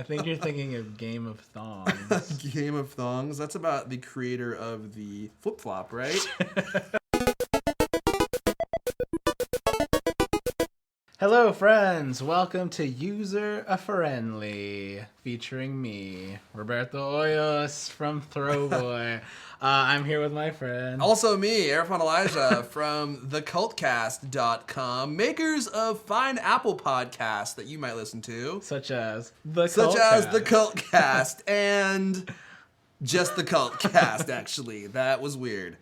think you're thinking of Game of Thongs. Game of Thongs? That's about the creator of the flip-flop, right? Hello, friends. Welcome to User Friendly, featuring me, Roberto Hoyos from Throwboy. I'm here with my friend. Also me, Erfan Elijah from thecultcast.com, makers of fine Apple podcasts that you might listen to. Such as The Cultcast and just the Cultcast, actually. That was weird.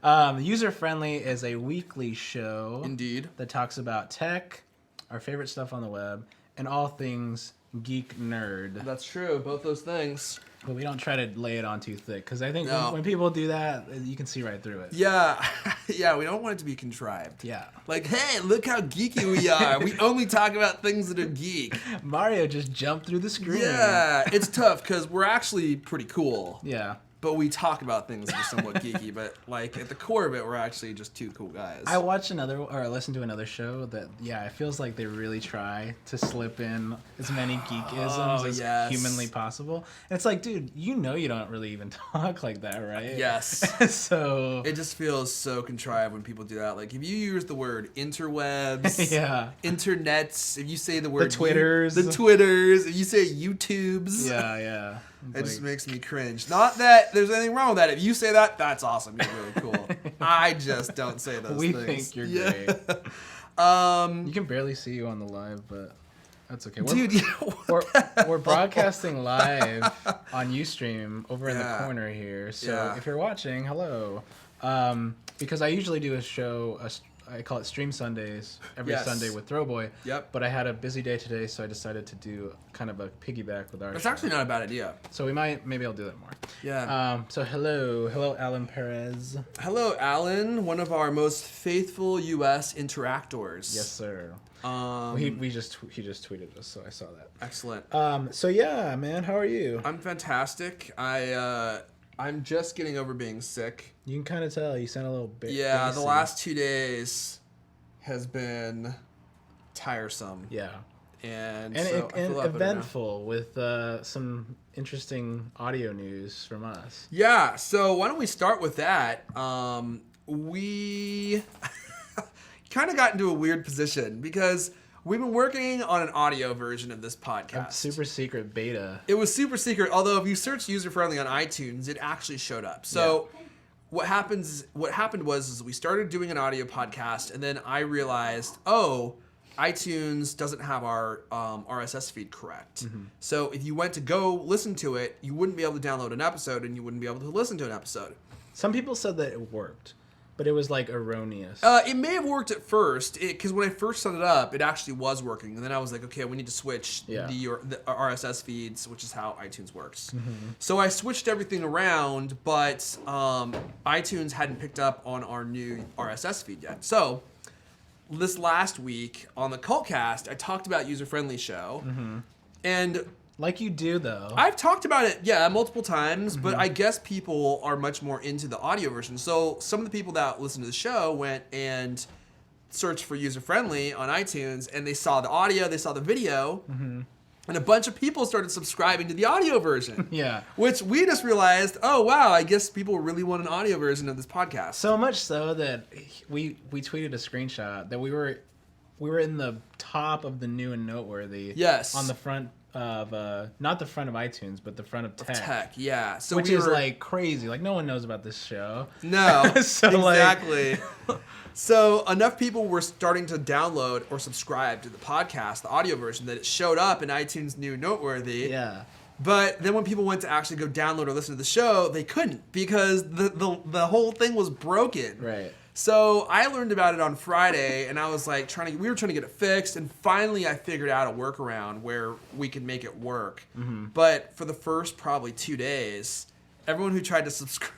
User Friendly is a weekly show. Indeed. That talks about tech, our favorite stuff on the web, and all things geek nerd. That's true, both those things. But we don't try to lay it on too thick, because I think when people do that, you can see right through it. Yeah, yeah, we don't want it to be contrived. Yeah. Like, hey, look how geeky we are. We only talk about things that are geek. Mario just jumped through the screen. Yeah, it's tough, because we're actually pretty cool. Yeah. But we talk about things that are somewhat geeky, but like at the core of it, we're actually just two cool guys. I watched listened to another show that, it feels like they really try to slip in as many geekisms as humanly possible. And it's like, dude, you don't really even talk like that, right? Yes. So it just feels so contrived when people do that. Like if you use the word interwebs, internets, if you say the word the Twitters, if you say YouTubes, it just makes me cringe. Not that there's anything wrong with that. If you say that, that's awesome. You're really cool. I just don't say those things. We think you're great. You can barely see you on the live, but that's okay. We're broadcasting live on Ustream over in the corner here. So if you're watching, hello. Because I usually do a show, I call it Stream Sundays every Sunday with Throwboy. Yep. But I had a busy day today, so I decided to do kind of a piggyback with our That's show. actually not a bad idea. So maybe I'll do that more. Yeah. So hello, Alan Perez. Hello, Alan, one of our most faithful U.S. interactors. Yes, sir. He just tweeted us, so I saw that. Excellent. So yeah, man, how are you? I'm fantastic. I'm just getting over being sick. You can kind of tell. You sound a little bit. Yeah, bassy. the last 2 days has been tiresome. Yeah. And eventful with some interesting audio news from us. Yeah, so why don't we start with that? We kind of got into a weird position because we've been working on an audio version of this podcast. A super secret beta. It was super secret, although if you search user friendly on iTunes, it actually showed up. So what happened was we started doing an audio podcast, and then I realized, iTunes doesn't have our RSS feed correct. Mm-hmm. So if you went to go listen to it, you wouldn't be able to download an episode, and you wouldn't be able to listen to an episode. Some people said that it worked, but it was like erroneous. It may have worked at first, because when I first set it up, it actually was working. And then I was like, okay, we need to switch the RSS feeds, which is how iTunes works. Mm-hmm. So I switched everything around, but iTunes hadn't picked up on our new RSS feed yet. So this last week on the Cultcast, I talked about User Friendly Show. Mm-hmm. And like you do, though. I've talked about it, multiple times, but I guess people are much more into the audio version. So some of the people that listen to the show went and searched for User Friendly on iTunes, and they saw the audio, they saw the video, and a bunch of people started subscribing to the audio version. Yeah. Which we just realized, oh, wow, I guess people really want an audio version of this podcast. So much so that we tweeted a screenshot that we were in the top of the new and noteworthy. Yes. On the front of not the front of iTunes, but the front of tech. Yeah. So which is like crazy. Like no one knows about this show. No. So exactly. So enough people were starting to download or subscribe to the podcast, the audio version, that it showed up in iTunes New Noteworthy. Yeah. But then when people went to actually go download or listen to the show, they couldn't because the whole thing was broken. Right. So I learned about it on Friday, and I was like we were trying to get it fixed, and finally I figured out a workaround where we could make it work. Mm-hmm. But for the first probably 2 days, everyone who tried to subscribe,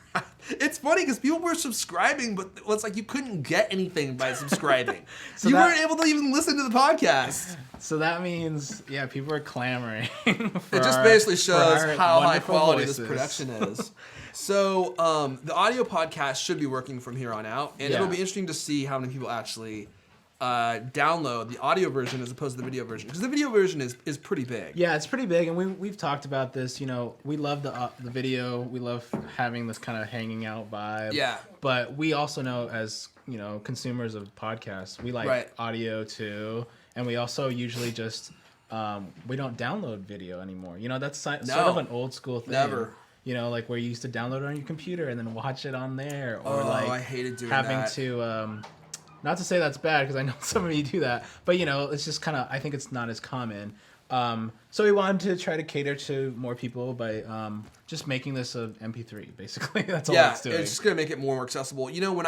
it's funny because people were subscribing, but it's like you couldn't get anything by subscribing. So you weren't able to even listen to the podcast. So that means, people are clamoring. It just basically shows how high quality this production is. So the audio podcast should be working from here on out, and it'll be interesting to see how many people actually download the audio version as opposed to the video version, because the video version is pretty big. Yeah, it's pretty big, and we've talked about this. You know, we love the video. We love having this kind of hanging out vibe. Yeah. But we also know, as you know, consumers of podcasts, we like audio too, and we also usually just we don't download video anymore. You know, that's sort of an old school thing. Never. You know, like where you used to download it on your computer and then watch it on there, or I hated doing having that. to. Not to say that's bad, because I know some of you do that, but you know, it's just kind of, I think it's not as common. So we wanted to try to cater to more people by just making this an MP3, basically. That's all it's doing. It's just gonna make it more accessible. You know, when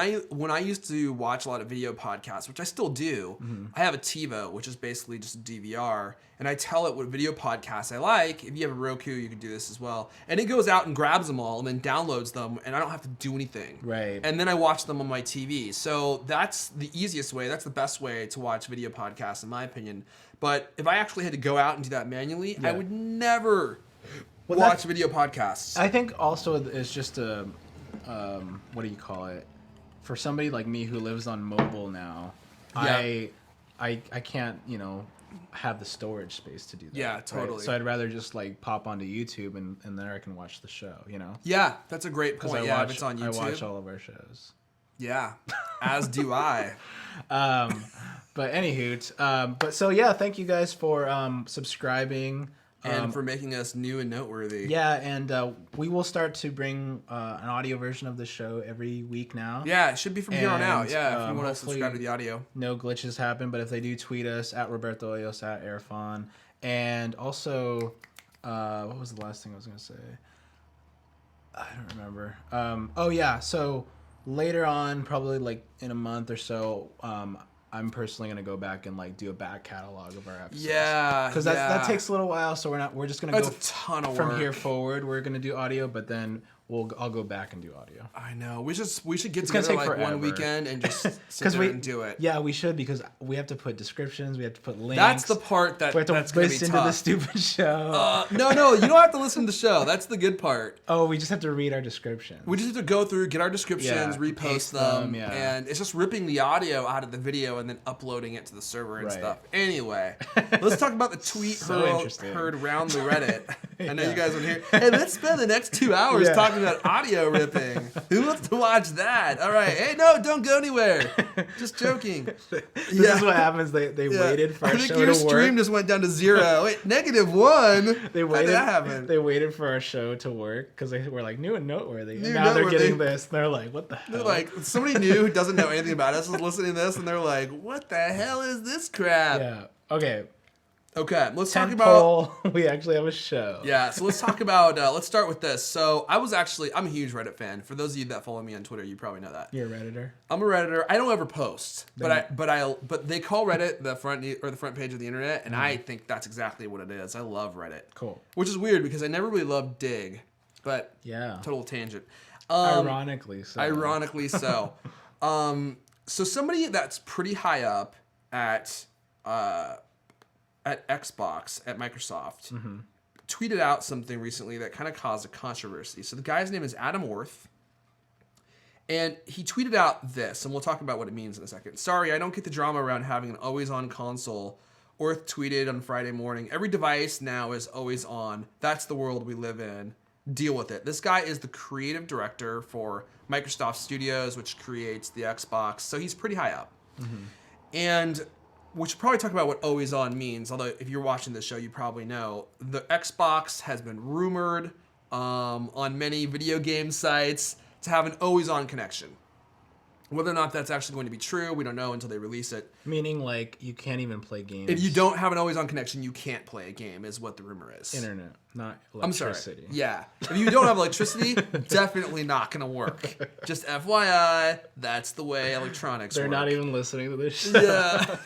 I used to watch a lot of video podcasts, which I still do, I have a TiVo, which is basically just a DVR, and I tell it what video podcasts I like. If you have a Roku, you can do this as well. And it goes out and grabs them all and then downloads them, and I don't have to do anything. Right. And then I watch them on my TV. So that's the easiest way. That's the best way to watch video podcasts, in my opinion. But if I actually had to go out and do that manually, I would never watch video podcasts. I think also it's just a, what do you call it? For somebody like me who lives on mobile now, I can't, you know, have the storage space to do that. Yeah, totally. Right? So I'd rather just like pop onto YouTube and there I can watch the show, you know? Yeah, that's a great point. If it's on YouTube. I watch all of our shows. Yeah, as do I. But anywho, but so yeah, thank you guys for subscribing. And for making us new and noteworthy. Yeah, and we will start to bring an audio version of the show every week now. Yeah, it should be from here on out. Yeah, if you want to subscribe to the audio. No glitches happen, but if they do, tweet us at Roberto Hoyos, at Airfon. And also, what was the last thing I was going to say? I don't remember. Oh, yeah, so later on, probably like in a month or so, I'm personally gonna go back and like do a back catalog of our episodes. Yeah, because that takes a little while. So we're just gonna That's go a ton of from work. here forward. We're gonna do audio, but then I'll go back and do audio. I know. We should get together like forever. One weekend and just sit there and do it. Yeah, we should, because we have to put descriptions. We have to put links. That's the part that's gonna be tough. We have to listen to the stupid show. No, you don't have to listen to the show. That's the good part. Oh, we just have to read our descriptions. We just have to go through, get our descriptions, repost them, and it's just ripping the audio out of the video and then uploading it to the server and stuff. Anyway, let's talk about the tweet heard around the Reddit. I know you guys want to hear. Hey, let's spend the next 2 hours talking about audio ripping. Who wants to watch that? All right. Hey, no, don't go anywhere. Just joking. This is what happens. They waited for our show to work. I think your stream just went down to 0. Wait, -1. They waited. How did that happen? They waited for our show to work because they were like new and noteworthy. And now they're getting this. And they're like, what the hell? They're like, somebody new who doesn't know anything about us is listening to this, and they're like, what the hell is this crap? Yeah. Okay, let's talk about... We actually have a show. Yeah, so let's talk about... let's start with this. So I'm a huge Reddit fan. For those of you that follow me on Twitter, you probably know that. You're a Redditor? I'm a Redditor. I don't ever post, but they call Reddit the front page of the internet, and I think that's exactly what it is. I love Reddit. Cool. Which is weird because I never really loved Dig, but total tangent. Ironically so. So somebody that's pretty high up at Xbox, at Microsoft, tweeted out something recently that kind of caused a controversy. So the guy's name is Adam Orth, and he tweeted out this, and we'll talk about what it means in a second. Sorry, I don't get the drama around having an always-on console. Orth tweeted on Friday morning, every device now is always on. That's the world we live in. Deal with it. This guy is the creative director for Microsoft Studios, which creates the Xbox, so he's pretty high up. And... we should probably talk about what always on means, although if you're watching this show, you probably know. The Xbox has been rumored on many video game sites to have an always on connection. Whether or not that's actually going to be true, we don't know until they release it. Meaning, like, you can't even play games. If you don't have an always on connection, you can't play a game, is what the rumor is. Internet, not electricity. I'm sorry. Yeah. If you don't have electricity, definitely not going to work. Just FYI, that's the way electronics work. They're not even listening to this show.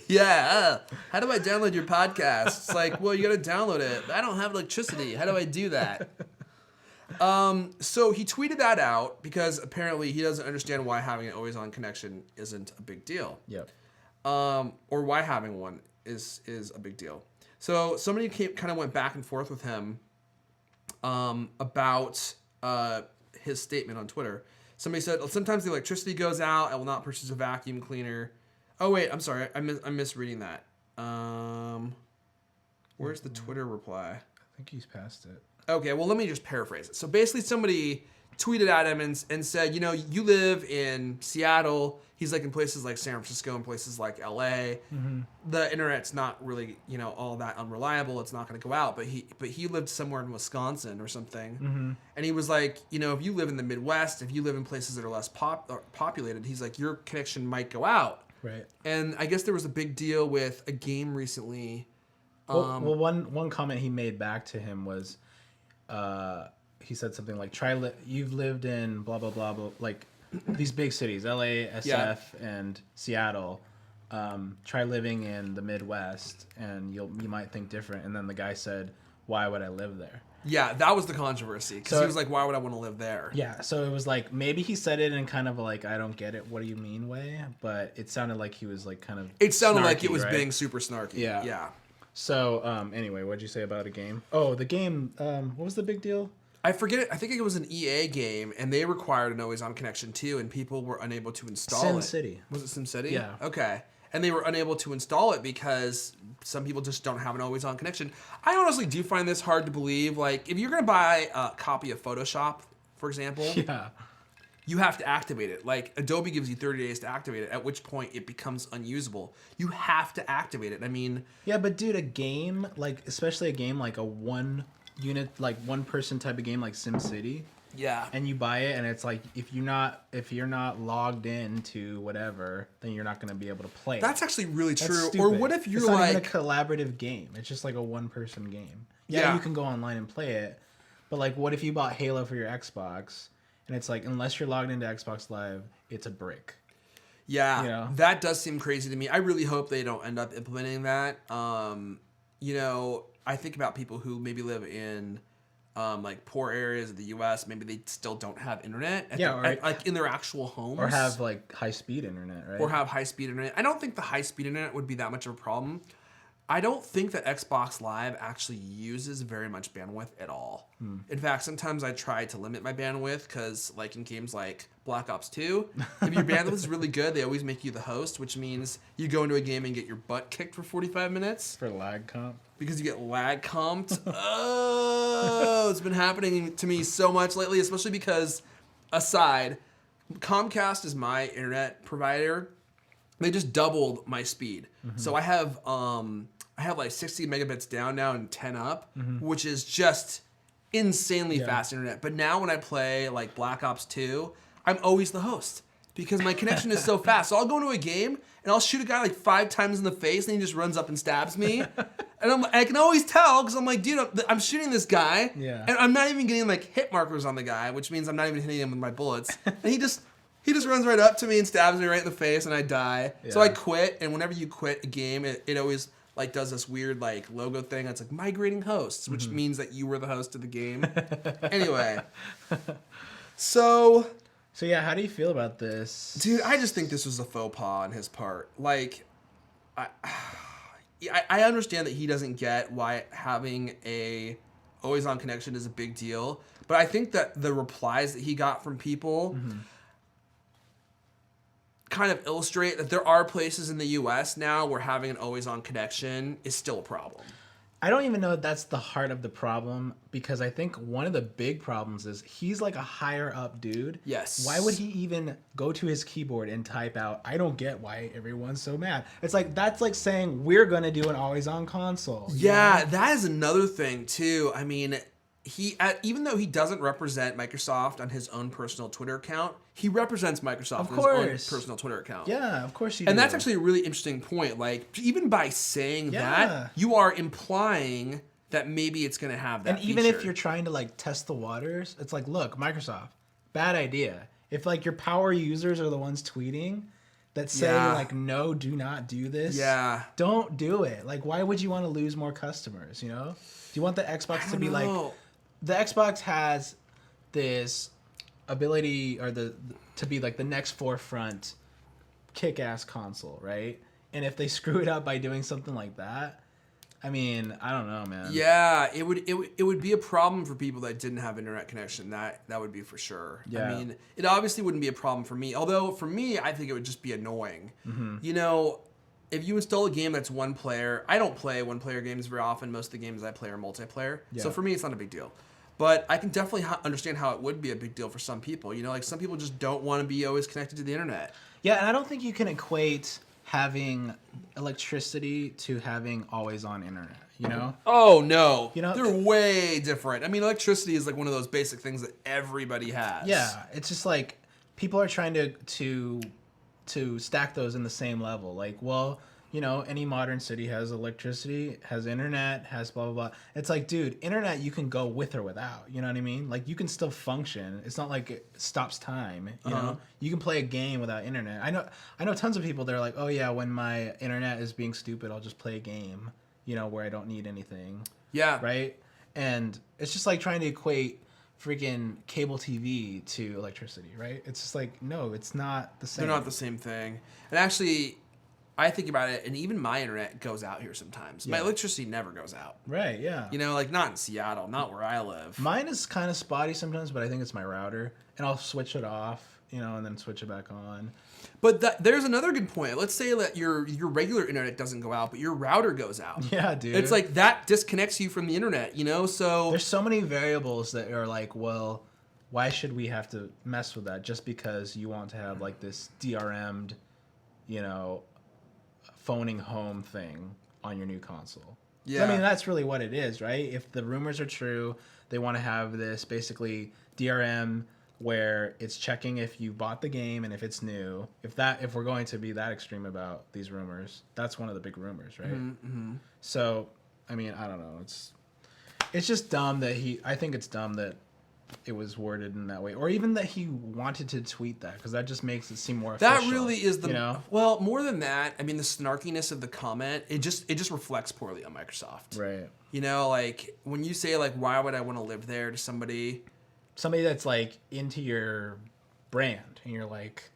Yeah. How do I download your podcast? It's like, well, you got to download it. I don't have electricity. How do I do that? So he tweeted that out because apparently he doesn't understand why having an always on connection isn't a big deal. Yep. Or why having one is a big deal. So somebody kind of went back and forth with him about his statement on Twitter. Somebody said, sometimes the electricity goes out. I will not purchase a vacuum cleaner. Oh wait, I'm sorry. I'm misreading that. Where's the Twitter reply? I think he's past it. Okay, well let me just paraphrase it. So basically, somebody tweeted at him and said, you live in Seattle. He's like in places like San Francisco and places like LA. Mm-hmm. The internet's not really, all that unreliable. It's not going to go out. But he lived somewhere in Wisconsin or something. Mm-hmm. And he was like, if you live in the Midwest, if you live in places that are less populated, he's like, your connection might go out. Right. And I guess there was a big deal with a game recently. Well, one comment he made back to him was, he said something like, you've lived in blah, blah, blah, blah, like these big cities, LA, SF, and Seattle. Try living in the Midwest and you might think different. And then the guy said, why would I live there? Yeah, that was the controversy. Because he was like, why would I want to live there? Yeah, so it was like, maybe he said it in kind of like, I don't get it, what do you mean way? But it sounded like he was like kind of It sounded like it was right? being super snarky. Yeah. So, anyway, what'd you say about a game? Oh, the game, what was the big deal? I forget it. I think it was an EA game, and they required an always-on connection, too, and people were unable to install it. SimCity. Was it SimCity? Yeah. Okay. And they were unable to install it because some people just don't have an always-on connection. I honestly do find this hard to believe. Like, if you're going to buy a copy of Photoshop, for example... Yeah. You have to activate it. Like, Adobe gives you 30 days to activate it, at which point it becomes unusable. You have to activate it. I mean... Yeah, but dude, a game, like, especially a game like a one-person type of game like SimCity... Yeah. And you buy it, and it's like, if you're not logged in to whatever, then you're not going to be able to play it. That's actually really true. Stupid. Or what if you're it's not like... even a collaborative game. It's just like a one-person game. Yeah, you can go online and play it, but like, what if you bought Halo for your Xbox... And it's like, unless you're logged into Xbox Live, it's a brick. Yeah, that does seem crazy to me. I really hope they don't end up implementing that. I think about people who maybe live in like poor areas of the U.S. Maybe they still don't have internet. Like in their actual homes. Or have like high-speed internet, right? Or have high-speed internet. I don't think the high-speed internet would be that much of a problem. I don't think that Xbox Live actually uses very much bandwidth at all. In fact, sometimes I try to limit my bandwidth because, like in games like Black Ops 2, if your bandwidth is really good, they always make you the host, which means you go into a game and get your butt kicked for 45 minutes. For lag comp? Because you get lag comped. Oh, it's been happening to me so much lately, especially because, Comcast is my internet provider. They just doubled my speed. Mm-hmm. So I have like 60 megabits down now and 10 up, which is just insanely fast internet. But now when I play like Black Ops 2, I'm always the host because my connection is so fast. So I'll go into a game and I'll shoot a guy like 5 times in the face and he just runs up and stabs me. And I can always tell because I'm like, dude, I'm shooting this guy and I'm not even getting like hit markers on the guy, which means I'm not even hitting him with my bullets. And he just runs right up to me and stabs me right in the face and I die. Yeah. So I quit, and whenever you quit a game, it always like does this weird like logo thing. It's like migrating hosts, which means that you were the host of the game. Anyway. So yeah, how do you feel about this? Dude, I just think this was a faux pas on his part. Like, I understand that he doesn't get why having a always on connection is a big deal, but I think that the replies that he got from people kind of illustrate that there are places in the US now where having an always on connection is still a problem. I don't even know if that's the heart of the problem, because I think one of the big problems is he's like a higher up dude. Yes. Why would he even go to his keyboard and type out, I don't get why everyone's so mad. It's like, that's like saying we're going to do an always on console. Yeah, that is another thing too. I mean, even though he doesn't represent Microsoft on his own personal Twitter account, he represents Microsoft on his own personal Twitter account. Yeah, of course you do. And that's actually a really interesting point. Like, even by saying that, you are implying that maybe it's going to have that even if you're trying to, like, test the waters, it's like, look, Microsoft, bad idea. If, like, your power users are the ones tweeting that say, like, no, do not do this, don't do it. Like, why would you want to lose more customers, you know? Do you want the Xbox to be like... The Xbox has this ability, or to be like the next forefront kick-ass console, right? And if they screw it up by doing something like that, I mean, I don't know, man. Yeah, it would be a problem for people that didn't have internet connection. That would be for sure. Yeah. I mean, it obviously wouldn't be a problem for me. Although for me, I think it would just be annoying. Mm-hmm. You know, if you install a game that's one player, I don't play one player games very often. Most of the games I play are multiplayer. Yeah. So for me, it's not a big deal. But I can definitely understand how it would be a big deal for some people. You know, like some people just don't want to be always connected to the internet. Yeah, and I don't think you can equate having electricity to having always on internet, you know? Oh no. You know, they're way different. I mean, electricity is like one of those basic things that everybody has. Yeah, it's just like people are trying to stack those in the same level. Like, well, you know, any modern city has electricity, has internet, has blah, blah, blah. It's like, dude, internet you can go with or without. You know what I mean? Like, you can still function. It's not like it stops time, you know? You can play a game without internet. I know tons of people that are like, oh, yeah, when my internet is being stupid, I'll just play a game, you know, where I don't need anything. Yeah. Right? And it's just like trying to equate freaking cable TV to electricity, right? It's just like, no, it's not the same. They're not the same thing. And actually, I think about it, and even my internet goes out here sometimes. Yeah. My electricity never goes out. Right, yeah. You know, like not in Seattle, not where I live. Mine is kind of spotty sometimes, but I think it's my router. And I'll switch it off, you know, and then switch it back on. But there's another good point. Let's say that your regular internet doesn't go out, but your router goes out. Yeah, dude. It's like that disconnects you from the internet, you know? So there's so many variables that are like, well, why should we have to mess with that just because you want to have like this DRM'd, you know, phoning home thing on your new console. Yeah. I mean, that's really what it is, right? If the rumors are true, they want to have this basically DRM where it's checking if you bought the game and if it's new. If we're going to be that extreme about these rumors, that's one of the big rumors, right? Mm-hmm. So, I mean, I don't know. It's just dumb that I think it's dumb that it was worded in that way, or even that he wanted to tweet that, because that just makes it seem more official. That really is the, you know? Well, more than that, I mean, the snarkiness of the comment, it just reflects poorly on Microsoft. Right. You know, like when you say like, why would I want to live there, to somebody that's like into your brand, and you're like,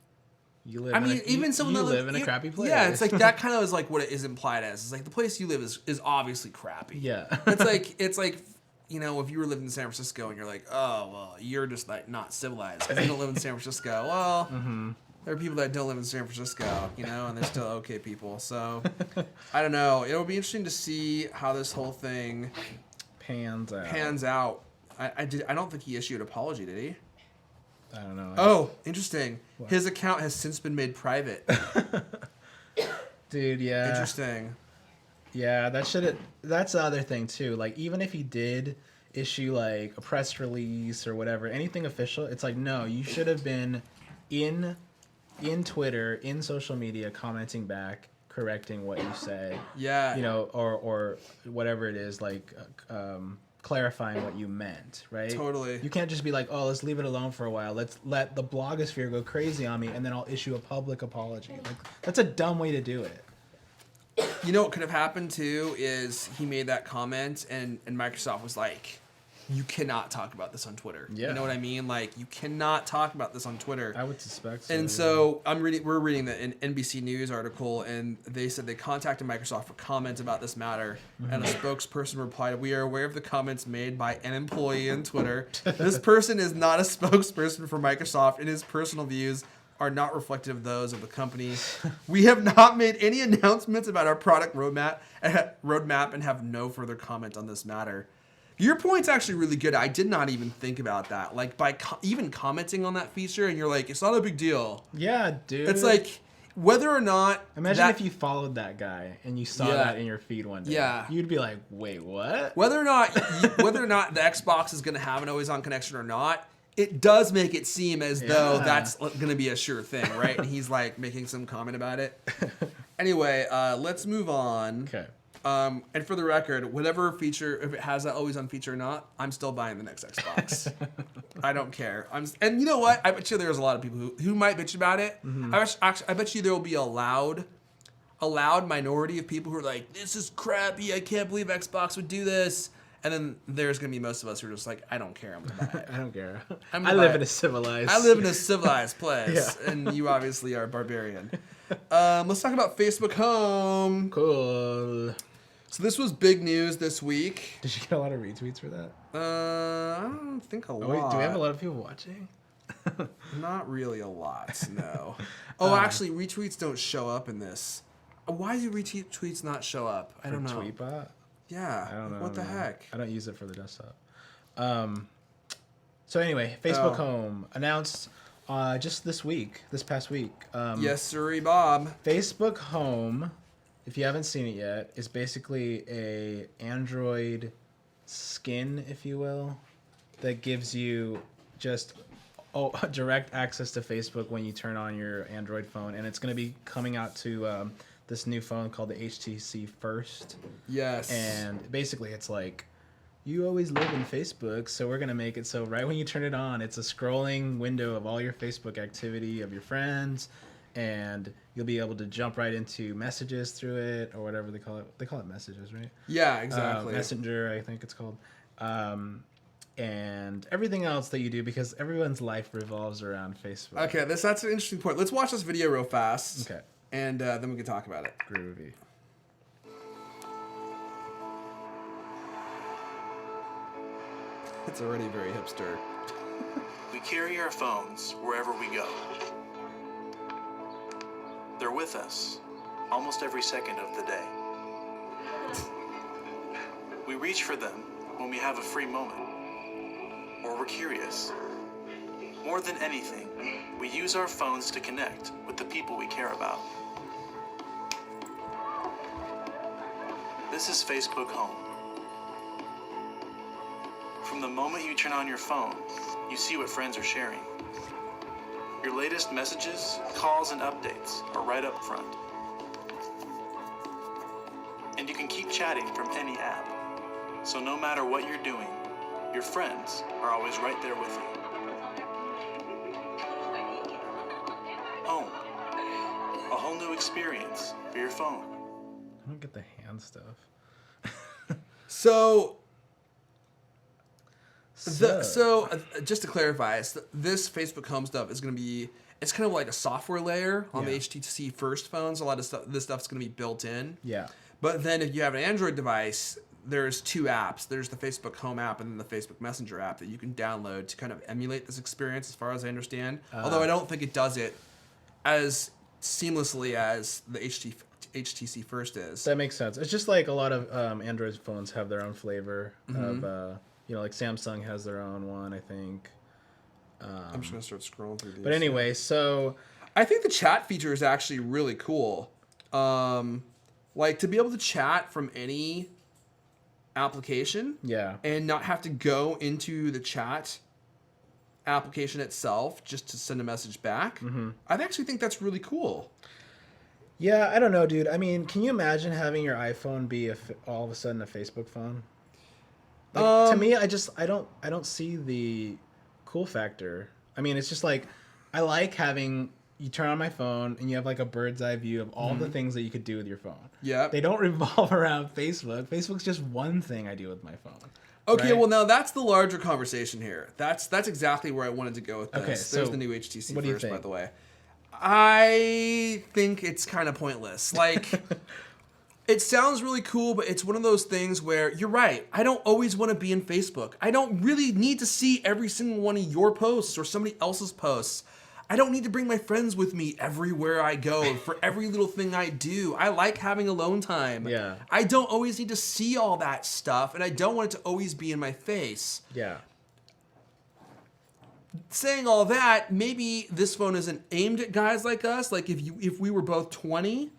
you live. Even someone that live in a crappy place. Yeah, it's like that kind of is like what it is implied as. It's like the place you live is obviously crappy. Yeah. it's like. You know, if you were living in San Francisco and you're like, oh, well, you're just like not civilized because you don't live in San Francisco. Well, there are people that don't live in San Francisco, you know, and they're still okay people. So, I don't know. It'll be interesting to see how this whole thing pans out. I don't think he issued an apology, did he? I don't know. Oh, interesting. What? His account has since been made private. Dude, yeah. Interesting. Yeah, that's the other thing too. Like, even if he did issue like a press release or whatever, anything official, it's like, no, you should have been in Twitter, in social media, commenting back, correcting what you said. Yeah. You know, or whatever it is, like clarifying what you meant, right? Totally. You can't just be like, oh, let's leave it alone for a while. Let's let the blogosphere go crazy on me, and then I'll issue a public apology. Like, that's a dumb way to do it. You know what could have happened too is he made that comment and Microsoft was like, you cannot talk about this on Twitter. Yeah. You know what I mean? Like, you cannot talk about this on Twitter. I would suspect so. And so we're reading an NBC News article, and they said they contacted Microsoft for comment about this matter, and a spokesperson replied, "We are aware of the comments made by an employee on Twitter. This person is not a spokesperson for Microsoft, and his personal views are not reflective of those of the company. We have not made any announcements about our product roadmap and have no further comment on this matter." Your point's actually really good. I did not even think about that. Like, by even commenting on that feature, and you're like, it's not a big deal. Yeah, dude. It's like, whether or not... Imagine if you followed that guy and you saw that in your feed one day. Yeah. You'd be like, wait, what? Whether or not the Xbox is going to have an always-on connection or not, it does make it seem as though that's going to be a sure thing, right? And he's like making some comment about it. Anyway, let's move on. Okay. And for the record, whatever feature, if it has that always on feature or not, I'm still buying the next Xbox. I don't care. And you know what? I bet you there's a lot of people who might bitch about it. Mm-hmm. I bet you there will be a loud minority of people who are like, this is crappy. I can't believe Xbox would do this. And then there's going to be most of us who are just like, I don't care. I'm going to buy it. I don't care. I live in a civilized place. Yeah. And you obviously are a barbarian. Let's talk about Facebook Home. Cool. So this was big news this week. Did you get a lot of retweets for that? I don't think a lot. Wait, do we have a lot of people watching? Not really a lot, no. Actually, retweets don't show up in this. Why do retweets not show up? I don't know. Tweetbot? Yeah. I don't know. What the heck? I don't use it for the desktop. So anyway, Facebook Home announced just this past week. Yes, sirree, Bob. Facebook Home, if you haven't seen it yet, is basically a Android skin, if you will, that gives you just direct access to Facebook when you turn on your Android phone, and it's going to be coming out to this new phone called the HTC First. Yes. And basically, it's like, you always live in Facebook, so we're going to make it so right when you turn it on, it's a scrolling window of all your Facebook activity of your friends, and you'll be able to jump right into messages through it, or whatever they call it. They call it messages, right? Yeah, exactly. Messenger, I think it's called. And everything else that you do, because everyone's life revolves around Facebook. Okay, that's an interesting point. Let's watch this video real fast. Okay. And then we can talk about it. Groovy. It's already very hipster. We carry our phones wherever we go. They're with us almost every second of the day. We reach for them when we have a free moment, or we're curious. More than anything, we use our phones to connect with the people we care about. This is Facebook Home. From the moment you turn on your phone, you see what friends are sharing. Your latest messages, calls, and updates are right up front. And you can keep chatting from any app. So no matter what you're doing, your friends are always right there with you. Home. A whole new experience for your phone. I don't get the hand stuff. So just to clarify, this Facebook Home stuff is going to be, it's kind of like a software layer on the HTC First phones. A lot of this stuff's going to be built in. Yeah. But then if you have an Android device, there's two apps. There's the Facebook Home app and then the Facebook Messenger app that you can download to kind of emulate this experience, as far as I understand. Although I don't think it does it as seamlessly as the HTC First is. That makes sense. It's just like a lot of Android phones have their own flavor of, like Samsung has their own one, I think. I'm just going to start scrolling through these. But anyway, so I think the chat feature is actually really cool. Like to be able to chat from any application, and not have to go into the chat application itself just to send a message back. I actually think that's really cool. Yeah, I don't know, dude. I mean, can you imagine having your iPhone be all of a sudden a Facebook phone? Like, to me, I don't see the cool factor. I mean, it's just like, I like having, you turn on my phone and you have like a bird's eye view of all the things that you could do with your phone. Yeah. They don't revolve around Facebook. Facebook's just one thing I do with my phone. Okay, right? well now that's the larger conversation here. That's exactly where I wanted to go with this. Okay, so there's the new HTC what do you First, think? by the way. I think it's kind of pointless. Like, it sounds really cool, but it's one of those things where, you're right, I don't always want to be in Facebook. I don't really need to see every single one of your posts or somebody else's posts. I don't need to bring my friends with me everywhere I go for every little thing I do. I like having alone time. Yeah. I don't always need to see all that stuff, and I don't want it to always be in my face. Yeah. Saying all that, maybe this phone isn't aimed at guys like us. Like if we were both 20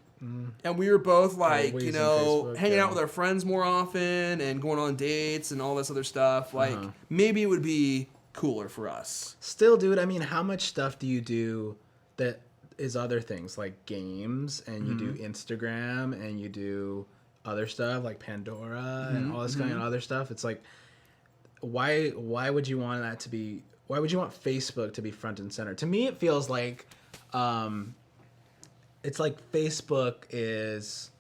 and we were both like, Always you in know, Facebook, hanging out with our friends more often and going on dates and all this other stuff, like maybe it would be cooler for us. Still, dude, I mean, how much stuff do you do that is other things like games, and you do Instagram, and you do other stuff like Pandora and all this kind of other stuff? It's like, why would you want that to be? Why would you want Facebook to be front and center? To me, it feels like, it's like Facebook is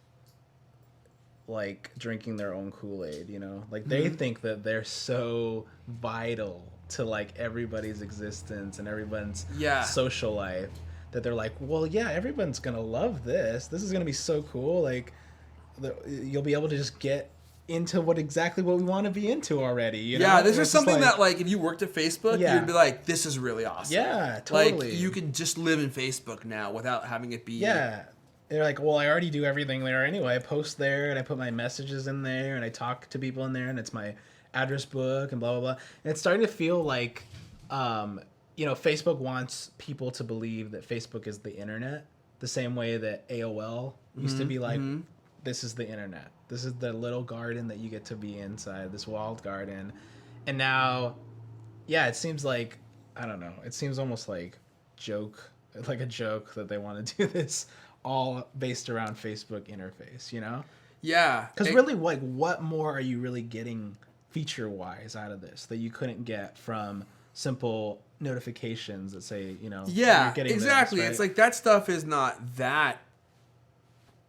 like drinking their own Kool-Aid, you know? Like they think that they're so vital to like everybody's existence and everyone's social life that they're like, well, yeah, everyone's gonna love this. This is gonna be so cool. Like, you'll be able to just get into exactly what we want to be into already. You know? Yeah, this is something that like if you worked at Facebook, you'd be like, this is really awesome. Yeah, totally. Like you can just live in Facebook now without having it be. Yeah. They're like, well, I already do everything there anyway. I post there and I put my messages in there and I talk to people in there and it's my address book and blah, blah, blah. And it's starting to feel like, Facebook wants people to believe that Facebook is the internet the same way that AOL used to be like, this is the internet. This is the little garden that you get to be inside, this walled garden. And now, it seems like, I don't know, it seems almost like a joke that they want to do this all based around Facebook interface, you know? Yeah. Because really, like, what more are you really getting feature-wise out of this that you couldn't get from simple notifications that say, you're getting exactly. this, right? It's like that stuff is not that.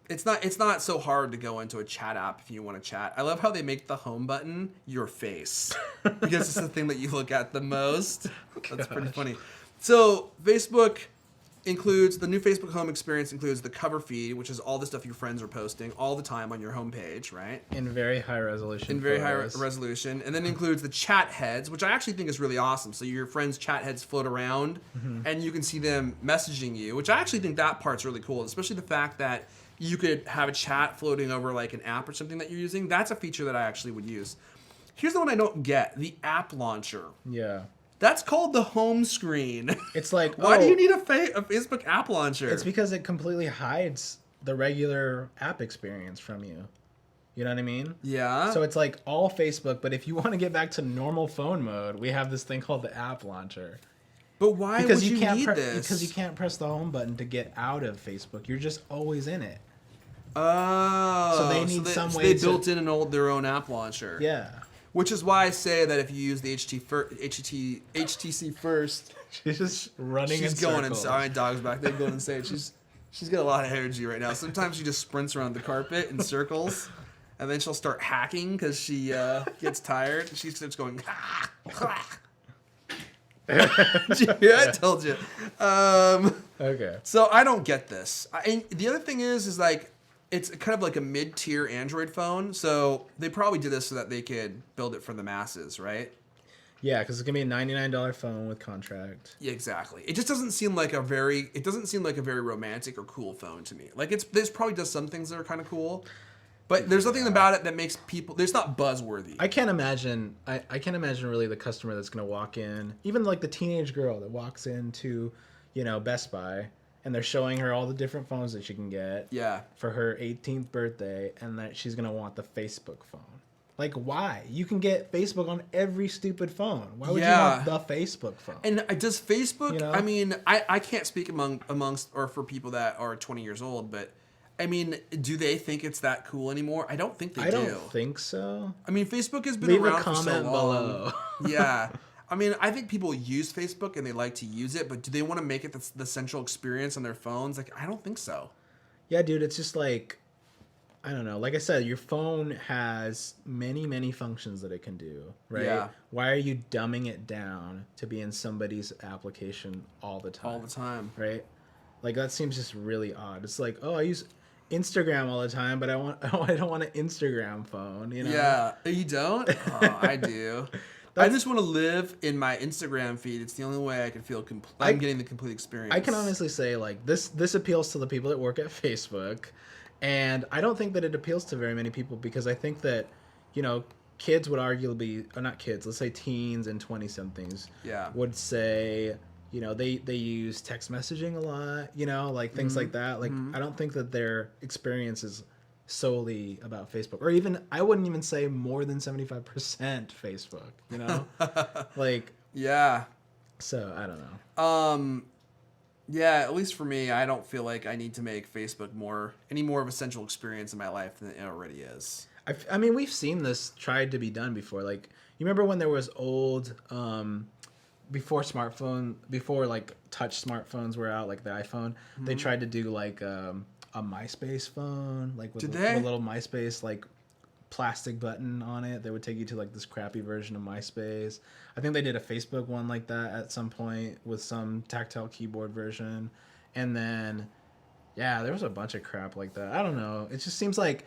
It's not so hard to go into a chat app if you want to chat. I love how they make the home button your face because it's the thing that you look at the most. That's pretty funny. So Facebook includes the new Facebook home experience includes the cover feed, which is all the stuff your friends are posting all the time on your homepage, right? In very high resolution. Resolution. And then includes the chat heads, which I actually think is really awesome. So your friends' chat heads float around and you can see them messaging you, which I actually think that part's really cool, especially the fact that you could have a chat floating over like an app or something that you're using. That's a feature that I actually would use. Here's the one I don't get, the app launcher. Yeah. That's called the home screen. It's like, why do you need a Facebook app launcher? It's because it completely hides the regular app experience from you. You know what I mean? Yeah. So it's like all Facebook, but if you want to get back to normal phone mode, we have this thing called the app launcher. But why would you need this? Because you can't press the home button to get out of Facebook. You're just always in it. Oh. So they need some way they built in their own app launcher. Yeah. Which is why I say that if you use the HTC first, she's just running. She's in going circles. inside. My dog's back there going insane. She's got a lot of energy right now. Sometimes she just sprints around the carpet in circles, and then she'll start hacking because she gets tired. She starts going. Yeah, I told you. Okay. So I don't get this. And the other thing is like it's kind of like a mid-tier Android phone. So they probably did this so that they could build it for the masses, right? Yeah, because it's gonna be a $99 phone with contract. Yeah, exactly. It just doesn't seem like a very romantic or cool phone to me. Like this probably does some things that are kind of cool. But there's nothing about it that makes people. It's not buzzworthy. I can't imagine. I can't imagine really the customer that's gonna walk in, even like the teenage girl that walks into, Best Buy, and they're showing her all the different phones that she can get. Yeah. For her 18th birthday, and that she's gonna want the Facebook phone. Like, why? You can get Facebook on every stupid phone. Why would you want the Facebook phone? And does Facebook? I mean, I can't speak amongst or for people that are 20 years old, but. I mean, do they think it's that cool anymore? I don't think they do. I don't think so. I mean, Facebook has been Leave around a comment for so long. below. Yeah. I mean, I think people use Facebook and they like to use it, but do they want to make it the central experience on their phones? Like, I don't think so. Yeah, dude, it's just like, I don't know. Like I said, your phone has many, many functions that it can do, right? Yeah. Why are you dumbing it down to be in somebody's application all the time? All the time. Right? Like, that seems just really odd. It's like, oh, I use Instagram all the time, but I don't want an Instagram phone, Yeah, you don't? Oh, I do. I just want to live in my Instagram feed. It's the only way I can feel I'm getting the complete experience. I can honestly say, like, this appeals to the people that work at Facebook, and I don't think that it appeals to very many people because I think that, kids would arguably, or not kids, let's say teens and 20-somethings would say, they use text messaging a lot, like things like that. Like, I don't think that their experience is solely about Facebook, or even, I wouldn't even say more than 75% Facebook, like, yeah. So I don't know. Yeah, at least for me, I don't feel like I need to make Facebook any more of a central experience in my life than it already is. I mean, we've seen this tried to be done before. Like, you remember when there was old, before like touch smartphones were out, like the iPhone, they tried to do like a MySpace phone, like with a little MySpace like plastic button on it. They would take you to like this crappy version of MySpace. I think they did a Facebook one like that at some point with some tactile keyboard version. And then, yeah, there was a bunch of crap like that. I don't know. It just seems like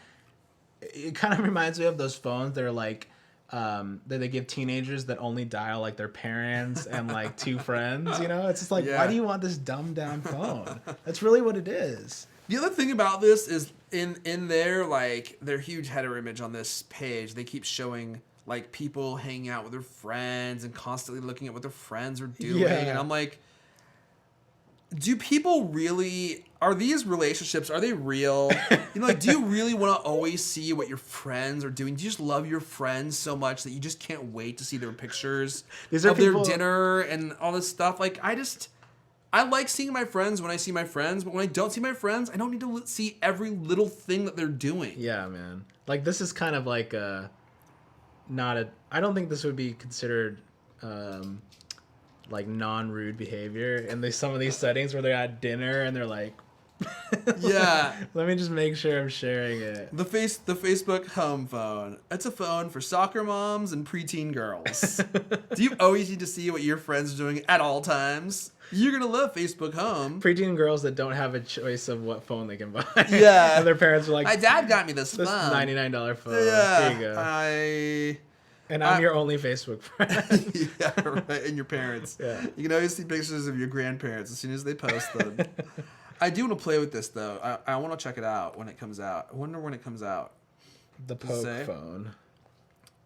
it kind of reminds me of those phones that are like that they give teenagers that only dial like their parents and like 2 friends. You know, it's just like, why do you want this dumbed down phone? That's really what it is. The other thing about this is in their like their huge header image on this page, they keep showing like people hanging out with their friends and constantly looking at what their friends are doing, and I'm like, do people really, are these relationships, are they real? You know, like, do you really want to always see what your friends are doing? Do you just love your friends so much that you just can't wait to see their pictures of their dinner and all this stuff? Like, I like seeing my friends when I see my friends, but when I don't see my friends, I don't need to see every little thing that they're doing. Yeah, man. Like, this is kind of like I don't think this would be considered like non-rude behavior in some of these settings where they're at dinner and they're like, yeah, let me just make sure I'm sharing it. The Facebook home phone. It's a phone for soccer moms and preteen girls. Do you always need to see what your friends are doing at all times? You're gonna love Facebook Home. Preteen girls that don't have a choice of what phone they can buy. Yeah, and their parents are like, my dad got me this phone. $99 phone. Yeah, here you go. And I'm your only Facebook friend. Yeah, right. And your parents. Yeah. You can always see pictures of your grandparents as soon as they post them. I do want to play with this, though. I want to check it out when it comes out. I wonder when it comes out. The Poke phone.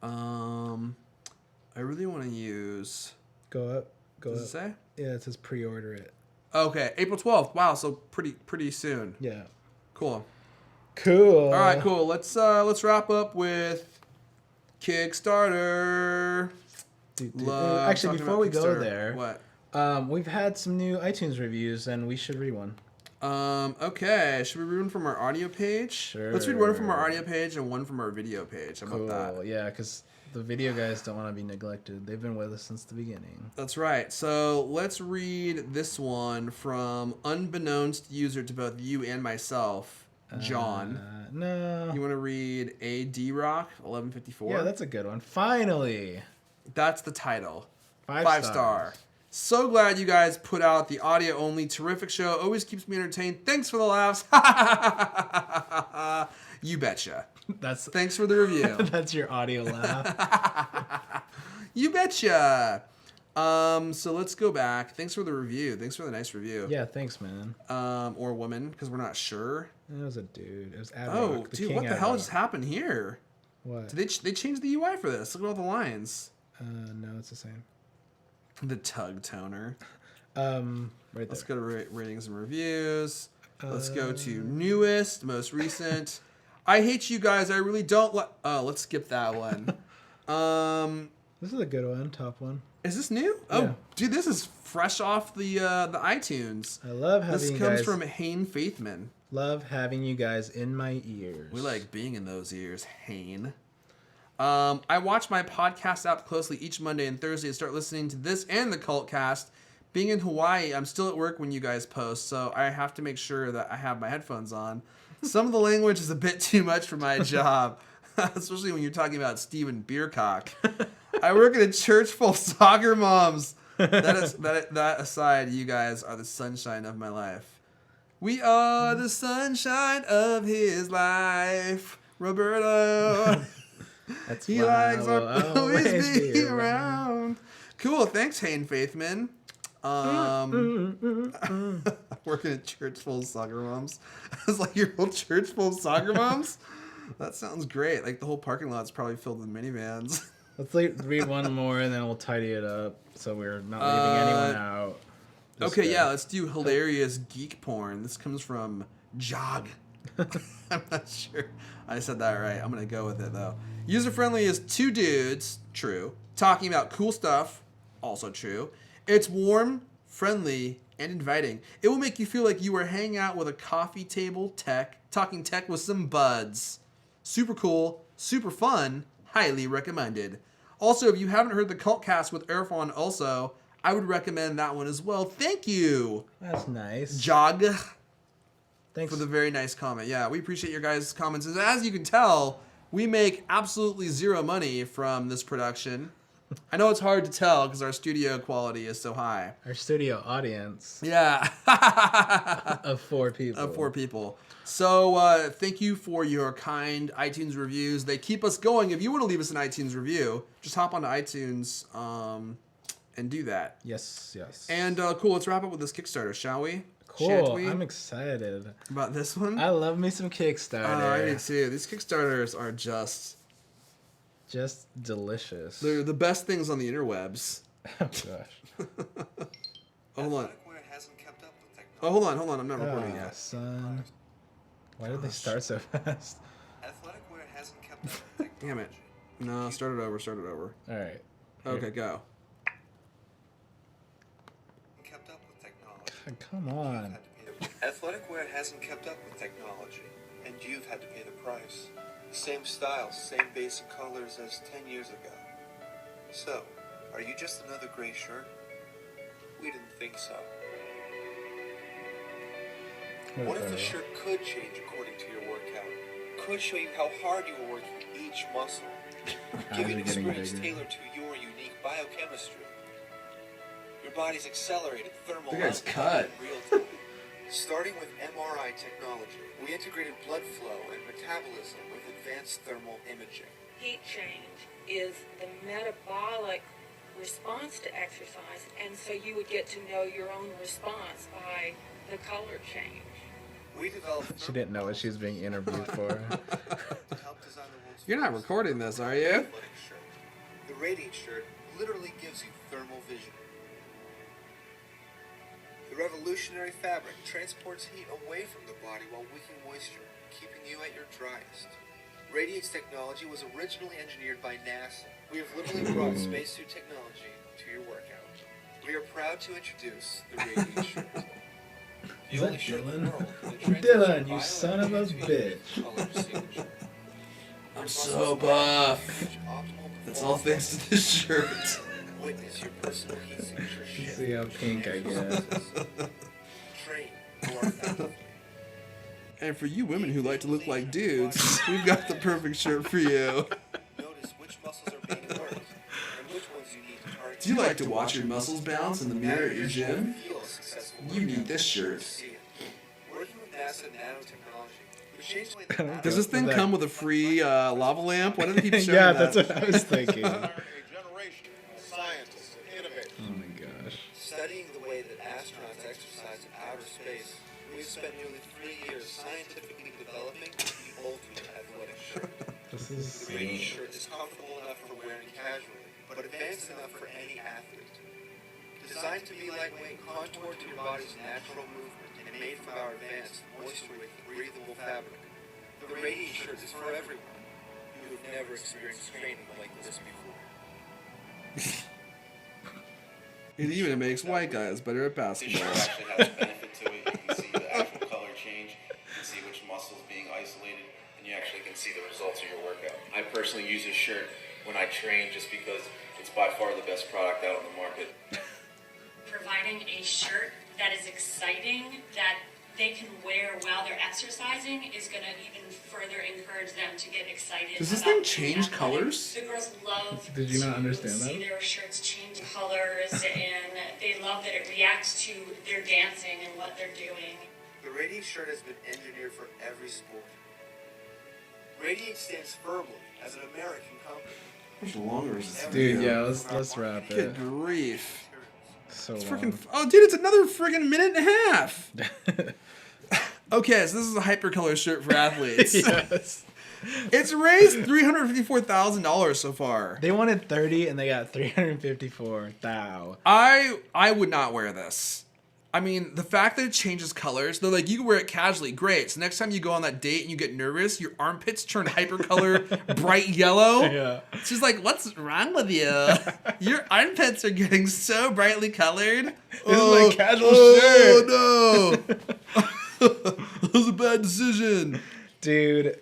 I really want to use... Go up. Does it say? Yeah, it says pre-order it. Okay, April 12th. Wow, so pretty soon. Yeah. Cool. Cool. All right, cool. Let's wrap up with Kickstarter. Actually, before we go there, what? We've had some new iTunes reviews, and we should read one. Okay. Should we read one from our audio page? Sure. Let's read one from our audio page and one from our video page. How about that? Yeah, because the video guys don't want to be neglected. They've been with us since the beginning. That's right. So let's read this one from unbeknownst user to both you and myself, John. No. You want to read A.D. Rock 1154? Yeah, that's a good one. Finally. That's the title. 5 star. So glad you guys put out the audio only. Terrific show. Always keeps me entertained. Thanks for the laughs. You betcha. Thanks for the review. That's your audio laugh. You betcha. So let's go back. Thanks for the review. Thanks for the nice review. Yeah, thanks, man. Or woman, because we're not sure. It was a dude. It was Ad Oh, Rock, dude, what the hell just happened here? What? Did they changed the UI for this? Look at all the lines. No, it's the same. The tug toner. Right there. Let's go to ratings and reviews. Let's go to newest, most recent. I hate you guys. I really don't like... Oh, let's skip that one. This is a good one. Top one. Is this new? Yeah. Oh, dude, this is fresh off the iTunes. I love having this you comes guys... from Hane Faithman. Love having you guys in my ears. We like being in those ears, Hane. I watch my podcast app closely each Monday and Thursday to start listening to this and the Cult Cast. Being in Hawaii, I'm still at work when you guys post, so I have to make sure that I have my headphones on. Some of the language is a bit too much for my job, especially when you're talking about Stephen Beercock. I work at a church full of soccer moms. That aside, you guys are the sunshine of my life. We are the sunshine of his life, Roberto. That's he likes to always be around. Cool, thanks, Hane Faithman. Working at church full of soccer moms. It's like your whole church full of soccer moms? That sounds great. Like the whole parking lot's probably filled with minivans. Let's read one more and then we'll tidy it up so we're not leaving anyone out. Okay, yeah, let's do hilarious geek porn. This comes from Jog. I'm not sure I said that right. I'm going to go with it, though. User-friendly is 2 dudes, true. Talking about cool stuff, also true. It's warm, friendly, and inviting. It will make you feel like you are hanging out with a coffee table talking tech with some buds. Super cool, super fun, highly recommended. Also, if you haven't heard the Cult Cast with Erfon also, I would recommend that one as well. Thank you. That's nice. Jog. Thanks for the very nice comment. Yeah, we appreciate your guys' comments. As you can tell, we make absolutely zero money from this production. I know it's hard to tell because our studio quality is so high. Our studio audience. Yeah. Of 4 people. Of 4 people. So thank you for your kind iTunes reviews. They keep us going. If you want to leave us an iTunes review, just hop onto iTunes and do that. Yes, yes. And cool, let's wrap up with this Kickstarter, shall we? Cool. Shan't we? I'm excited. About this one? I love me some Kickstarter. I do too. These Kickstarters are just delicious. They're the best things on the interwebs. Oh gosh. Hold on. Oh, hold on. I'm not recording yet. Son. Why did they start so fast? Damn it. No, start it over. All right. Okay, go. God, come on. Athletic wear hasn't kept up with technology, and you've had to pay the price. Same styles, same basic colors as 10 years ago. So, are you just another gray shirt? We didn't think so. What if the shirt could change according to your workout? Could show you how hard you were working each muscle? Give you an experience tailored to your unique biochemistry. Your body's accelerated thermal The guy's cut. in real time. Starting with MRI technology, we integrated blood flow and metabolism with advanced thermal imaging. Heat change is the metabolic response to exercise, and so you would get to know your own response by the color change. We developed She didn't know what she was being interviewed for. to help design the world's You're not first recording this, are you? athletic shirt. The Radiant shirt literally gives you thermal vision. The revolutionary fabric transports heat away from the body while wicking moisture, keeping you at your driest. Radiant's technology was originally engineered by NASA. We have literally brought spacesuit technology to your workout. We are proud to introduce the Radiant shirt. Is that Dylan? Dylan, Dylan, you son of a bitch. I'm so buff. That's all thanks to this shirt. Witness your personal heat signature shift. See how pink I get. Train more effectively. And for you women who like to look like dudes, we've got the perfect shirt for you. Notice which muscles are being worked and which ones you need to target. Do you like to watch your muscles bounce in the mirror at your gym? Feel a successful You need workout. this shirt. See it. Working with NASA nanotechnology, we changed the way that Does this thing come with a free lava lamp? Why do they keep showing Yeah, that? that's what I was thinking. a generation of scientists and innovators. Oh my gosh. Studying the way that astronauts exercise in outer space, we've spent nearly 3 years scientifically developing the ultimate athletic shirt. This is The Radiant shirt is comfortable enough for wearing casually, but advanced enough for any athlete. Designed to be lightweight, contoured to your body's natural movement, and made from our advanced, moisture-wicking, breathable fabric. The Radiant shirt is for everyone. You have never experienced training like this before. It even makes white guys better at This shirt basketball. actually has a benefit to it. You can see the actual color change, you can see which muscles being isolated, and you actually can see the results of your workout. I personally use this shirt when I train just because it's by far the best product out on the market. Providing a shirt that is exciting, that they can wear while they're exercising is going to even further encourage them to get excited. Does this about thing being change athletic. colors? The girls love Did you not to understand see that? their shirts change colors, and they love that it reacts to their dancing and what they're doing. The Radiant shirt has been engineered for every sport. Radiant stands firmly as an American company. How much longer is this? Dude, video? yeah, let's wrap it. Good grief. So It's long. freaking. Oh, dude, it's another freaking minute and a half. Okay, so this is a Hypercolor shirt for athletes. Yes. It's raised $354,000 so far. They wanted 30 and they got 354. Thou. I would not wear this. I mean, the fact that it changes colors, they're like, you can wear it casually, great. So next time you go on that date and you get nervous, your armpits turn hypercolor bright yellow. Yeah. She's like, what's wrong with you? Your armpits are getting so brightly colored. This is my casual shirt. Oh, no. That was a bad decision. Dude,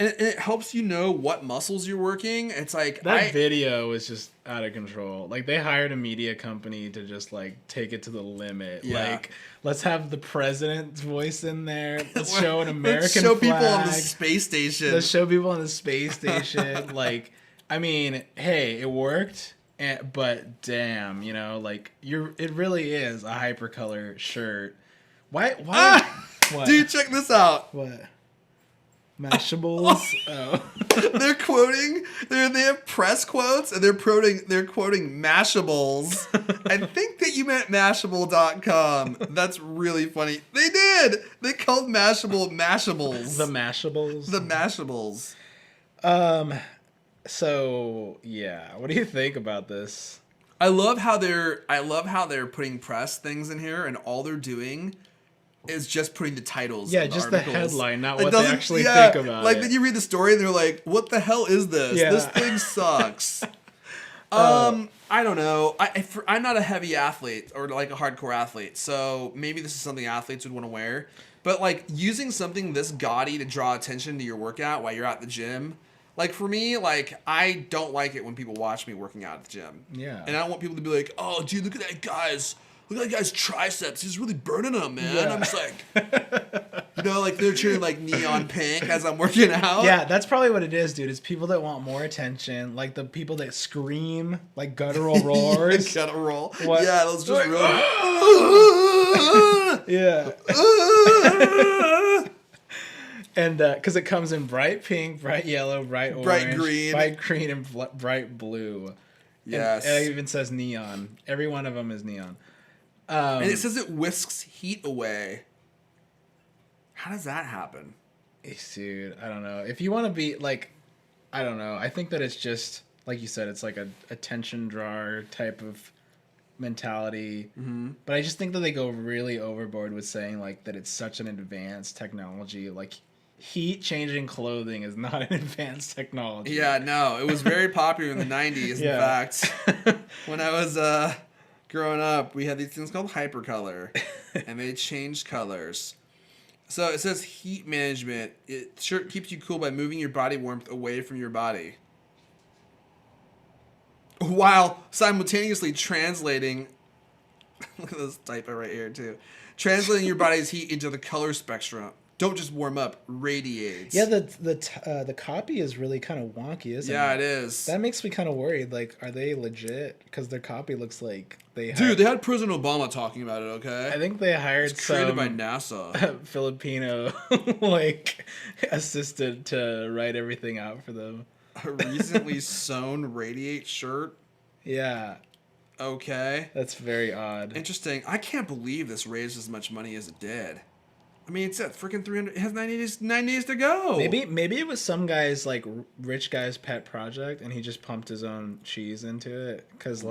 And it helps you know what muscles you're working. It's like, that video was just out of control. Like, they hired a media company to just, like, take it to the limit. Yeah. Like, let's have the president's voice in there. Let's show an American Let's show flag. people on the space station. Let's show people on the space station. Like, I mean, hey, it worked. but damn, like it really is a Hypercolor shirt. Why? What? Dude, check this out. What? Mashables? Oh. They're quoting. They have press quotes, and they're quoting Mashables. I think that you meant Mashable.com. That's really funny. They did. They called Mashable Mashables. The Mashables. The Mashables. So yeah, what do you think about this? I love how they're putting press things in here, and all they're doing is just putting the titles. Yeah, in just articles. the headline, not what they actually think about like, it. then you read the story and they're like, "What the hell is this? Yeah. This thing sucks." I don't know. I'm not a heavy athlete or like a hardcore athlete, so maybe this is something athletes would want to wear. But like using something this gaudy to draw attention to your workout while you're at the gym, like for me, like I don't like it when people watch me working out at the gym. Yeah. And I don't want people to be like, "Oh, dude, look at that guy's triceps. He's really burning them, man." Yeah. I'm just like, like they're cheering like neon pink as I'm working out. Yeah, that's probably what it is, dude. It's people that want more attention, like the people that scream like guttural roars. Guttural. What? Yeah, those just real. Yeah. And because it comes in bright pink, bright yellow, bright orange, bright green, and bright blue. Yes. And it even says neon. Every one of them is neon. And it says it whisks heat away. How does that happen? Dude, I don't know. If you want to be like, I don't know. I think that it's just, like you said, it's like a attention drawer type of mentality. Mm-hmm. But I just think that they go really overboard with saying like that it's such an advanced technology. Like heat changing clothing is not an advanced technology. Yeah, no. It was very popular in the 90s, in fact. When I was growing up, we had these things called Hypercolor, and they changed colors. So it says heat management. Shirt keeps you cool by moving your body warmth away from your body, while simultaneously translating. Look at this typo right here too. Translating your body's heat into the color spectrum. Don't just warm up, radiates. Yeah, the copy is really kind of wonky, isn't it? Yeah, it is. That makes me kind of worried. Like, are they legit? Because their copy looks like they. They had President Obama talking about it. Okay. I think they hired it's created by NASA. Filipino like assistant to write everything out for them. A recently sewn radiate shirt. Yeah. Okay. That's very odd. Interesting. I can't believe this raised as much money as it did. I mean, it's at freaking 300. It has 9 days to go. Maybe it was some guy's like rich guy's pet project, and he just pumped his own cheese into it. Cause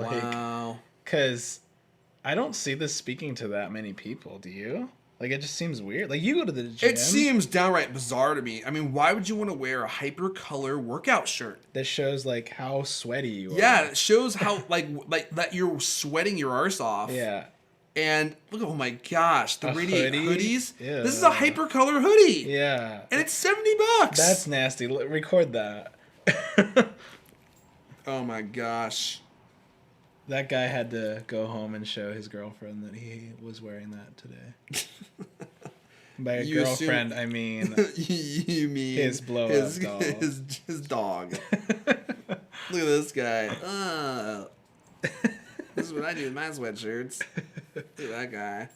I don't see this speaking to that many people. Do you? Like, it just seems weird. Like, you go to the gym. It seems downright bizarre to me. I mean, why would you want to wear a Hypercolor workout shirt that shows like how sweaty you are? Yeah, it shows how like that you're sweating your arse off. Yeah. And look, oh my gosh, the radiate hoodies. Ew. This is a Hypercolor hoodie. Yeah. And it's $70. That's nasty. Record that. Oh my gosh. That guy had to go home and show his girlfriend that he was wearing that today. By a girlfriend, I mean... you mean... his blow-up doll. His dog. Look at this guy. This is what I do with my sweatshirts. Look at that guy.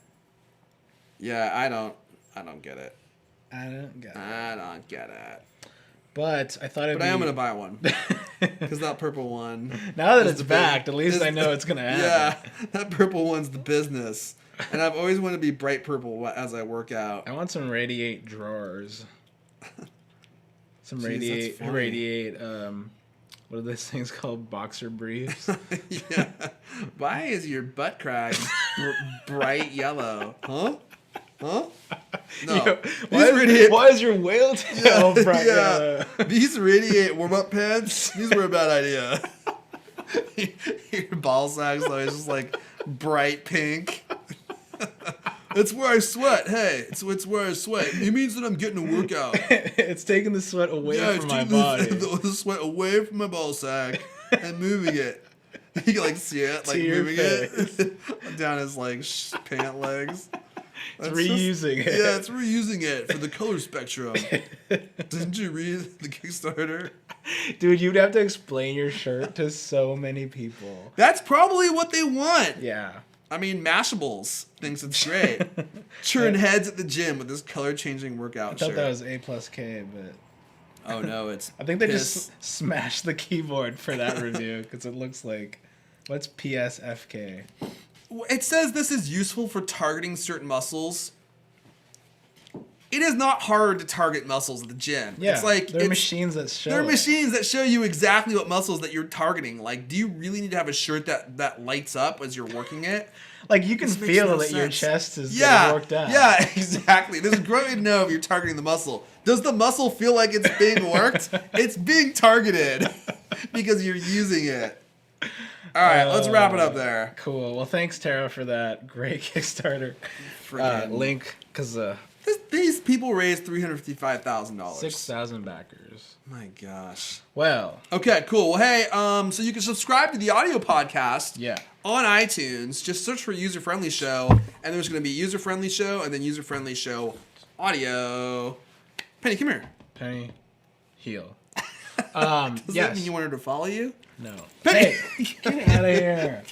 Yeah, I don't get it. I don't get it. But I thought it'd be... But I am going to buy one. Because that purple one... Now that it's back, at least I know it's going to happen. Yeah, that purple one's the business. And I've always wanted to be bright purple as I work out. I want some radiate drawers. Some Jeez, radiate, what are those things called? Boxer briefs? Yeah. Why is your butt crack bright yellow? Huh? No. Yo, why is your whale tail bright yellow? These radiate warm-up pants, these were a bad idea. Your ball sack's always just like bright pink. It's where I sweat. Hey, it's where I sweat. It means that I'm getting a workout. It's taking the sweat away from my body. The sweat away from my ball sack and moving it. You can like see it, like to moving it down his like pant legs. It's reusing it. Yeah, it's reusing it for the color spectrum. Didn't you read the Kickstarter? Dude, you'd have to explain your shirt to so many people. That's probably what they want. Yeah. I mean, Mashables thinks it's great. Churn heads at the gym with this color-changing workout shirt. I thought that was A+K, but... Oh, no, it's I think they just smashed the keyboard for that review, because it looks like... What's PSFK? It says this is useful for targeting certain muscles. It is not hard to target muscles at the gym. Yeah, it's like there are machines that show. There are machines that show you exactly what muscles that you're targeting. Like, do you really need to have a shirt that lights up as you're working it? Like, you can feel that your chest is getting worked out. Yeah, exactly. This is great to know if you're targeting the muscle. Does the muscle feel like it's being worked? It's being targeted because you're using it. All right, let's wrap it up there. Cool. Well, thanks, Tara, for that great Kickstarter link. Because these people raised $355,000. 6,000 backers. My gosh. Well. Okay, cool. Well, hey, so you can subscribe to the audio podcast. Yeah. On iTunes. Just search for User Friendly Show, and there's going to be User Friendly Show, and then User Friendly Show audio. Penny, come here. Penny, heel. Does that mean you want her to follow you? No. Hey, get out of here.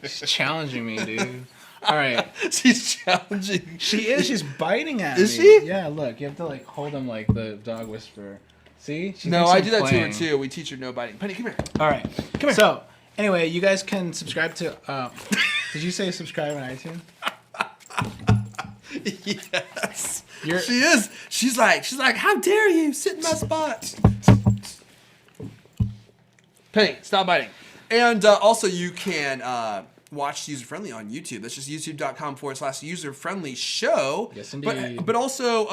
She's challenging me, dude. All right. She's challenging. She is. She's biting at me. Is she? Yeah, look. You have to, like, hold them like the dog whisperer. See? No, I do that to her, too. We teach her no biting. Penny, come here. All right. Come here. So, anyway, you guys can subscribe to... did you say subscribe on iTunes? Yes. She is. She's like, how dare you sit in my spot? Penny, stop biting. And also, you can watch User Friendly on YouTube. That's just youtube.com/User Friendly Show. Yes, indeed. But also,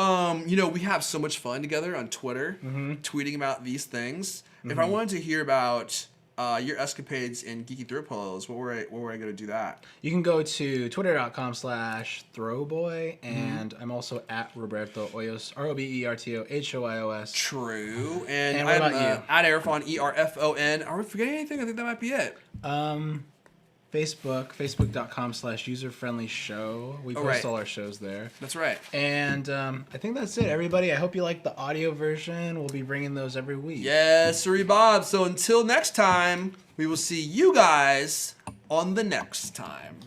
we have so much fun together on Twitter, tweeting about these things. If I wanted to hear about your escapades in Geeky Throw Pillows, where would I go to do that? You can go to twitter.com/throwboy, and I'm also at Roberto Hoyos, RobertoHoyos. True. And what I'm about you? at Erfon, ERFON. Are we forgetting anything? I think that might be it. Facebook.com/user-friendly-show. We post all our shows there. That's right. And I think that's it, everybody. I hope you like the audio version. We'll be bringing those every week. Yes, sirree, Bob. So until next time, we will see you guys on the next time.